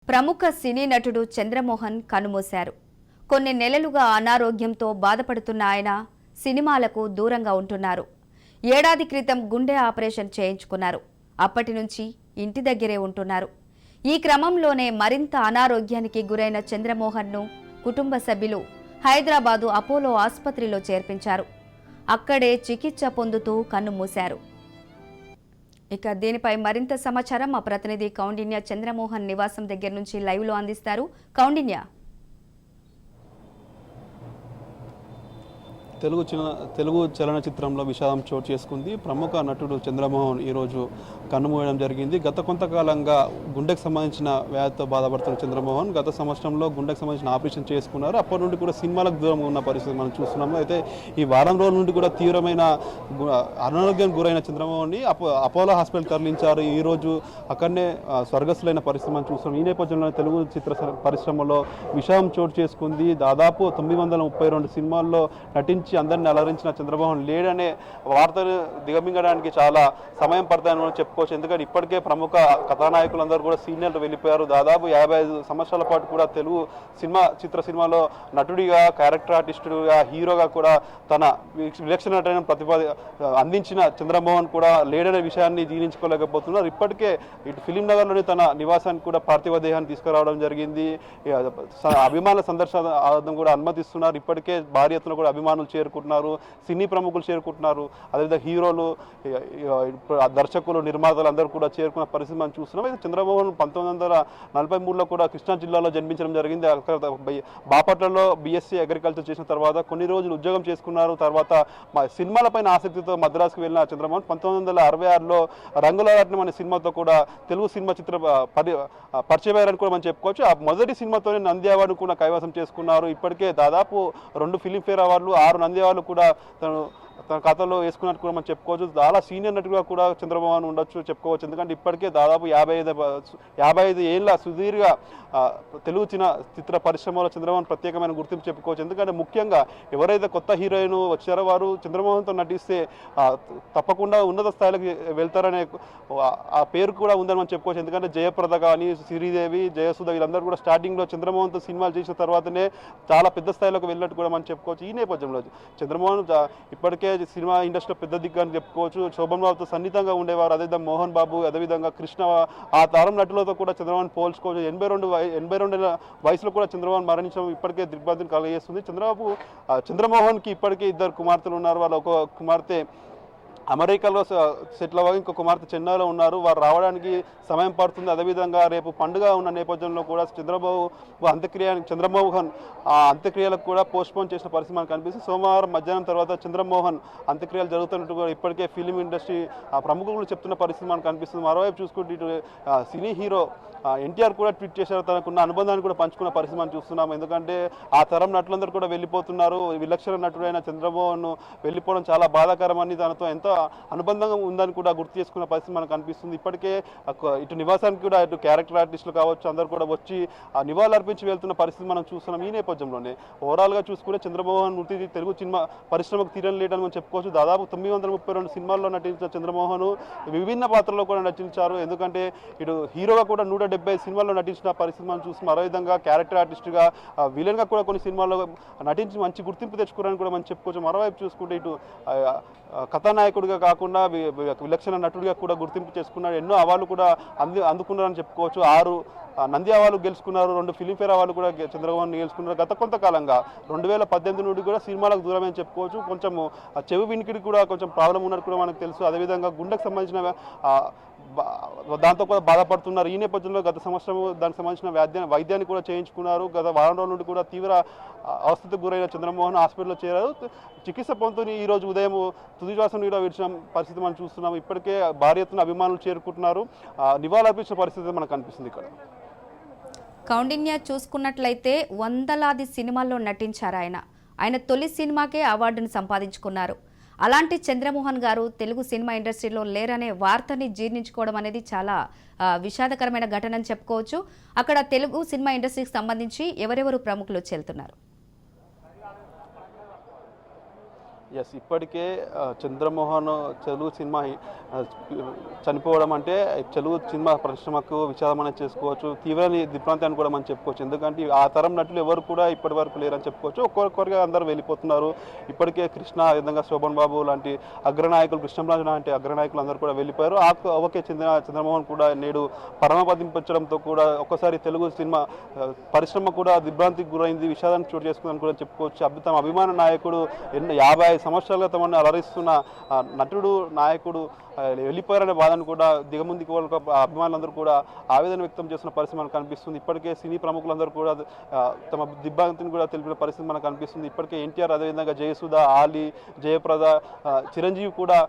ప్రముఖ సినీ నటుడు చంద్రమోహన్ కన్నుమూశారు. కొన్ని నెలలుగా అనారోగ్యంతో బాధపడుతున్న ఆయన సినిమాలకు దూరంగా ఉంటున్నారు. ఏడాది క్రితం గుండె ఆపరేషన్ చేయించుకున్నారు. అప్పటి నుంచి ఇంటి దగ్గరే ఉంటున్నారు. ఈ క్రమంలోనే మరింత అనారోగ్యానికి గురైన చంద్రమోహన్ను కుటుంబ సభ్యులు హైదరాబాదు అపోలో ఆసుపత్రిలో చేర్పించారు. అక్కడే చికిత్స పొందుతూ కన్నుమూశారు. ఇక దీనిపై మరింత సమాచారం మా ప్రతినిధి కౌండిన్య చంద్రమోహన్ నివాసం దగ్గర నుంచి లైవ్ లో అందిస్తారు. కౌండిన్య, తెలుగు చలనచిత్రంలో విషాదం చోటు చేసుకుంది. ప్రముఖ నటుడు చంద్రమోహన్ ఈరోజు కన్నుమూయడం జరిగింది. గత కొంతకాలంగా గుండెకు సంబంధించిన వ్యాధితో బాధపడుతున్న చంద్రమోహన్ గత సంవత్సరంలో గుండెకు సంబంధించిన ఆపరేషన్ చేసుకున్నారు. అప్పటి నుండి కూడా సినిమాలకు దూరంగా ఉన్న పరిస్థితి మనం చూస్తున్నాము. అయితే ఈ వారం రోజుల నుండి కూడా తీవ్రమైన అనారోగ్యానికి గురైన చంద్రమోహన్ని అపోలో హాస్పిటల్ తరలించారు. ఈరోజు అక్కడనే స్వర్గస్థులైన పరిస్థితి మనం చూస్తున్నాం. ఈ నేపథ్యంలో తెలుగు చిత్ర పరిశ్రమలో విషాదం చోటు చేసుకుంది. దాదాపు 932 సినిమాల్లో నటించి అందరినీ అలరించిన చంద్రమోహన్ లేడనే వార్తను దిగమింగడానికి చాలా సమయం పడతాయని మనం చెప్పుకోవచ్చు. ఎందుకంటే ఇప్పటికే ప్రముఖ కథానాయకులందరూ కూడా సీనియర్లు వెళ్ళిపోయారు. దాదాపు 55 సంవత్సరాల పాటు కూడా తెలుగు సినిమాలో నటుడిగా, క్యారెక్టర్ ఆర్టిస్టుగా, హీరోగా కూడా తన విలక్షణ నటన అందించిన చంద్రమోహన్ కూడా లేడనే విషయాన్ని జీర్ణించుకోలేకపోతున్నారు. ఇప్పటికే ఇటు ఫిలిం నగర్లోని తన నివాసానికి కూడా పార్థివ దేహాన్ని తీసుకురావడం జరిగింది. అభిమానుల సందర్శన కూడా అనుమతిస్తున్నారు. ఇప్పటికే భారీ ఎత్తున కూడా అభిమానులు చేరుకుంటున్నారు, సినీ ప్రముఖులు చేరుకుంటున్నారు, అదేవిధంగా హీరోలు, దర్శకులు, నిర్మాతలు అందరూ కూడా చేరుకున్న పరిస్థితి మనం చూస్తున్నాం. అయితే చంద్రమోహన్ 1943లో కూడా కృష్ణా జిల్లాలో జన్మించడం జరిగింది. అక్కడ బాపట్లలో BSc అగ్రికల్చర్ చేసిన తర్వాత కొన్ని రోజులు ఉద్యోగం చేసుకున్నారు. తర్వాత సినిమాలపైన ఆసక్తితో మద్రాసుకు వెళ్ళిన చంద్రమోహన్ 1966లో రంగులరాట్నం అనే సినిమాతో కూడా తెలుగు సినిమా పరిచయమయ్యారని కూడా మనం చెప్పుకోవచ్చు. ఆ మొదటి సినిమాతోనే నంది అవార్డు కూడా కైవసం చేసుకున్నారు. ఇప్పటికే దాదాపు 2 ఫిలింఫేర్ అవార్డులు, 6 నంది అవార్డులు కూడా తన ఖాతాలో వేసుకున్నట్టు కూడా మనం చెప్పుకోవచ్చు. చాలా సీనియర్ నటుగా కూడా చంద్రమోహన్ ఉండొచ్చు చెప్పుకోవచ్చు. ఎందుకంటే ఇప్పటికే దాదాపు 55 ఏళ్ళ సుదీర్ఘ తెలుగు చిత్ర పరిశ్రమలో చంద్రమోహన్ ప్రత్యేకమైన గుర్తింపు చెప్పుకోవచ్చు. ఎందుకంటే ముఖ్యంగా ఎవరైతే కొత్త హీరోయిన్ వచ్చారో వారు చంద్రమోహన్తో నటిస్తే తప్పకుండా ఉన్నత స్థాయిలోకి వెళ్తారనే ఆ పేరు కూడా ఉందని మనం చెప్పుకోవచ్చు. ఎందుకంటే జయప్రద కానీ, శ్రీదేవి, జయసుధ వీళ్ళందరూ కూడా స్టార్టింగ్లో చంద్రమోహన్తో సినిమాలు చేసిన తర్వాతనే చాలా పెద్ద స్థాయిలోకి వెళ్ళినట్టు కూడా మనం చెప్పుకోవచ్చు. ఈ నేపథ్యంలో చంద్రమోహన్ ఇప్పటికే సినిమా ఇండస్ట్రీలో పెద్ద దిగ్గని చెప్పుకోవచ్చు. శోభన్ బాబుతో సన్నిహితంగా ఉండేవారు. అదేవిధంగా మోహన్ బాబు, అదేవిధంగా కృష్ణ, ఆ తరం నటులతో కూడా చంద్రమోహన్ పోల్చుకోవచ్చు. 82 వయసులో కూడా చంద్రమోహన్ మరణించడం ఇప్పటికే దిగ్బాధిని కలిగజేస్తుంది. చంద్రమోహన్కి ఇప్పటికే 2 కుమార్తెలు ఉన్నారు. వాళ్ళ ఒక కుమార్తె అమెరికాలో సెటిల్ అవ్వగా ఇంకో కుమార్తె చెన్నైలో ఉన్నారు. వారు రావడానికి సమయం పడుతుంది. అదేవిధంగా రేపు పండుగ ఉన్న నేపథ్యంలో కూడా చంద్రమోహన్ అంత్యక్రియలకు కూడా పోస్ట్పోన్ చేసిన పరిస్థితి మనకు కనిపిస్తుంది. సోమవారం మధ్యాహ్నం తర్వాత చంద్రమోహన్ అంత్యక్రియలు జరుగుతున్నట్టు కూడా ఇప్పటికే ఫిలిం ఇండస్ట్రీ ప్రముఖులు చెప్తున్న పరిస్థితి మనకు కనిపిస్తుంది. మరోవైపు చూసుకుంటే ఇటు సినీ హీరో ఎన్టీఆర్ కూడా ట్వీట్ చేశారు. తనకున్న అనుబంధాన్ని కూడా పంచుకున్న పరిస్థితి మనం చూస్తున్నాం. ఎందుకంటే ఆ తరం నటులందరూ కూడా వెళ్ళిపోతున్నారు. విలక్షణ నటుడైన చంద్రమోహన్ వెళ్ళిపోవడం చాలా బాధాకరమని, తనతో ఎంతో అనుబంధంగా ఉందని కూడా గుర్తు చేసుకున్న పరిస్థితి మనకు కనిపిస్తుంది. ఇప్పటికే ఇటు నివాసానికి కూడా ఇటు క్యారెక్టర్ ఆర్టిస్టులు కావచ్చు అందరూ కూడా వచ్చి నివాళులు అర్పించి వెళ్తున్న పరిస్థితి మనం చూస్తున్నాం. ఈ నేపథ్యంలోనే ఓవరాల్గా చూసుకుంటే చంద్రమోహన్ మృతి తెలుగు సినిమా పరిశ్రమకు తీరని లేదని మనం చెప్పుకోవచ్చు. దాదాపు 932 సినిమాల్లో నటించిన చంద్రమోహన్ విభిన్న పాత్రల్లో కూడా నటించారు. ఎందుకంటే ఇటు హీరోగా కూడా 170 సినిమాల్లో నటించిన పరిస్థితి మనం చూస్తున్నాం. అదేవిధంగా క్యారెక్టర్ ఆర్టిస్ట్గా, విలన్గా కూడా కొన్ని సినిమాల్లో నటించి మంచి గుర్తింపు తెచ్చుకోవడానికి కూడా మనం చెప్పుకోవచ్చు. మరోవైపు చూసుకుంటే ఇటు కథానాయకుడిగా కాకుండా విలక్షణ నటుడిగా కూడా గుర్తింపు చేసుకున్నాడు. ఎన్నో అవార్డులు కూడా అందుకున్నారని చెప్పుకోవచ్చు. 6 నంది అవార్డులు గెలుచుకున్నారు, 2 ఫిలింఫేర్ అవార్డులు కూడా చంద్రమోహన్ గెలుచుకున్నారు. గత కొంతకాలంగా 2018 నుండి కూడా సినిమాలకు దూరమని చెప్పుకోవచ్చు. కొంచెం చెవి వినికిడి కూడా కొంచెం ప్రాబ్లం ఉన్నట్టు కూడా మనకు తెలుసు. అదేవిధంగా గుండెకు సంబంధించిన దాంతో కూడా బాధపడుతున్నారు. ఈ నేపథ్యంలో గత సంవత్సరం దానికి సంబంధించిన వైద్యాన్ని కూడా చేయించుకున్నారు. గత వారం రోజుల నుండి కూడా తీవ్ర అవస్థకు గురైన చంద్రమోహన్ హాస్పిటల్లో చేరారు. చికిత్స పొందుతూ ఈరోజు ఉదయం తుది శ్వాసను కూడా విడిచిన పరిస్థితి మనం చూస్తున్నాం. ఇప్పటికే భారీ ఎత్తున అభిమానులు చేరుకుంటున్నారు. నివాళులర్పించిన పరిస్థితి మనకు కనిపిస్తుంది. ఇక్కడ కౌండిన్య చూసుకున్నట్లయితే వందలాది సినిమాల్లో నటించారు ఆయన తొలి సినిమాకే అవార్డును సంపాదించుకున్నారు. అలాంటి చంద్రమోహన్ గారు తెలుగు సినిమా ఇండస్ట్రీలో లేరనే వార్తని జీర్ణించుకోవడం అనేది చాలా విషాదకరమైన ఘటన అని చెప్పుకోవచ్చు. అక్కడ తెలుగు సినిమా ఇండస్ట్రీకి సంబంధించి ఎవరెవరు ప్రముఖులు చెల్తున్నారు? ఎస్, ఇప్పటికే చంద్రమోహన్ తెలుగు సినిమా చనిపోవడం అంటే తెలుగు సినిమా పరిశ్రమకు విషాదం అనేది చేసుకోవచ్చు, తీవ్ర దిగ్భ్రాంతి కూడా మనం చెప్పుకోవచ్చు. ఎందుకంటే ఆ తరం నటులు ఎవరు కూడా ఇప్పటి వరకు లేరని చెప్పుకోవచ్చు. ఒక్కొక్కరిగా అందరూ వెళ్ళిపోతున్నారు. ఇప్పటికే కృష్ణ, విధంగా శోభన్ బాబు లాంటి అగ్రనాయకులు, కృష్ణంరాజు లాంటి అగ్రనాయకులు అందరూ కూడా వెళ్ళిపోయారు. ఓకే, చంద్రమోహన్ కూడా నేడు పరమపదించడంతో కూడా ఒక్కసారి తెలుగు సినిమా పరిశ్రమ కూడా దిగ్భ్రాంతికి గురైంది, విషాదానికి చోటు చేసుకుందని కూడా చెప్పుకోవచ్చు. తమ అభిమాన నాయకుడు 50 సంవత్సరాలుగా తమను అలరిస్తున్న నటుడు, నాయకుడు వెళ్ళిపోయారనే బాధను కూడా దిగముందుకు అభిమానులందరూ కూడా ఆవేదన వ్యక్తం చేస్తున్న పరిస్థితి మనకు కనిపిస్తుంది. ఇప్పటికే సినీ ప్రముఖులందరూ కూడా తమ దిగ్భ్రాంతిని కూడా తెలిపిన పరిస్థితి మనకు కనిపిస్తుంది. ఇప్పటికే ఎన్టీఆర్, అదేవిధంగా జయసుధ, ఆలీ, జయప్రద, చిరంజీవి కూడా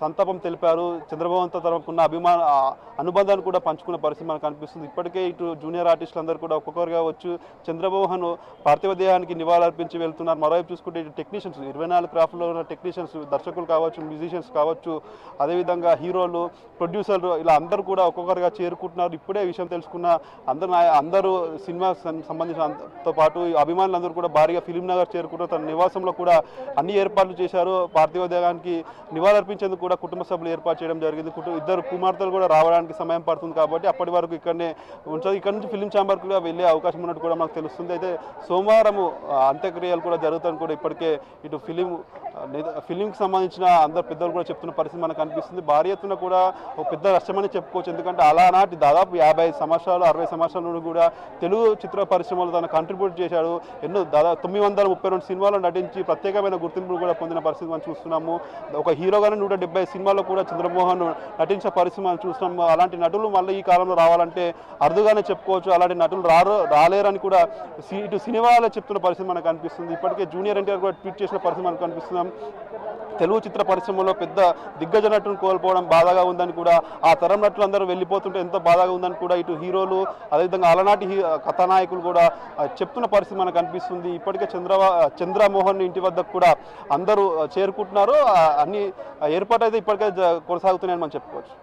సంతాపం తెలిపారు. చంద్రమోహన్తో తనకున్న అనుబంధాన్ని కూడా పంచుకున్న పరిస్థితి మనకు కనిపిస్తుంది. ఇప్పటికే ఇటు జూనియర్ ఆర్టిస్టులు అందరూ కూడా ఒక్కొక్కరుగా వచ్చి చంద్రమోహన్ పార్థివ దేహానికి నివాళులర్పించి వెళ్తున్నారు. మరోవైపు చూసుకుంటే ఇటు టెక్నీషియన్స్, 24 క్రాఫ్ట్లో ఉన్న టెక్నీషియన్స్, దర్శకులు కావచ్చు, మ్యూజిషియన్స్ కావచ్చు, అదేవిధంగా హీరోలు, ప్రొడ్యూసర్లు, ఇలా అందరూ కూడా ఒక్కొక్కరుగా చేరుకుంటున్నారు. ఇప్పుడే విషయం తెలుసుకున్న అందరూ సినిమా సంబంధించినతో పాటు అభిమానులందరూ కూడా భారీగా ఫిలిం నగర్ చేరుకుంటూ తన నివాసంలో కూడా అన్ని ఏర్పాట్లు చేశారు. పార్థివ దేహానికి నివాళులర్పించేందుకు కూడా కుటుంబ సభ్యులు ఏర్పాటు చేయడం జరిగింది. ఇద్దరు కుమార్తెలు కూడా రావడానికి సమయం పడుతుంది కాబట్టి అప్పటి వరకు ఇక్కడనే ఉంటుంది. ఇక్కడ నుంచి ఫిలిం ఛాంబర్ కూడా వెళ్ళే అవకాశం ఉన్నట్టు కూడా మనకు తెలుస్తుంది. అయితే సోమవారం అంత్యక్రియలు కూడా జరుగుతాయని కూడా ఇప్పటికే ఇటు ఫిలింకి సంబంధించిన అందరు పెద్దలు కూడా చెప్తున్న పరిస్థితి మనకు కనిపిస్తుంది. భారీ ఎత్తున కూడా ఒక పెద్ద నష్టమని చెప్పుకోవచ్చు. ఎందుకంటే అలానాటి దాదాపు 50 సంవత్సరాలు 60 సంవత్సరాల నుండి కూడా తెలుగు చిత్ర పరిశ్రమలో తను కంట్రిబ్యూట్ చేశాడు. ఎన్నో దాదాపు 932 సినిమాలు నటించి ప్రత్యేకమైన గుర్తింపులు కూడా పొందిన పరిస్థితి మనం చూస్తున్నాము. ఒక హీరోగానే 170 సినిమాల్లో కూడా చంద్రమోహన్ నటించిన పరిస్థితి మనం చూస్తున్నాము. అలాంటి నటులు మళ్ళీ ఈ కాలంలో రావాలంటే అరుదుగానే చెప్పుకోవచ్చు. అలాంటి నటులు రాలేరని కూడా ఇటు సినిమాలో చెప్తున్న పరిస్థితి మనకు కనిపిస్తుంది. ఇప్పటికే జూనియర్ ఎన్టీఆర్ కూడా ట్వీట్ చేసిన పరిస్థితి మనకు కనిపిస్తున్నాం. తెలుగు చిత్ర పరిశ్రమలో పెద్ద దిగ్గజ నటులను కోల్పోవడం బాధగా ఉందని కూడా, ఆ తరం నటులు అందరూ వెళ్ళిపోతుంటే ఎంతో బాధగా ఉందని కూడా ఇటు హీరోలు, అదేవిధంగా అలనాటి కథానాయకులు కూడా చెప్తున్న పరిస్థితి మనకు కనిపిస్తుంది. ఇప్పటికే చంద్రమోహన్ ఇంటి వద్దకు కూడా అందరూ చేరుకుంటున్నారు. అన్ని ఏర్పాటు అయితే ఇప్పటికే కొనసాగుతున్నాయని మనం చెప్పుకోవచ్చు.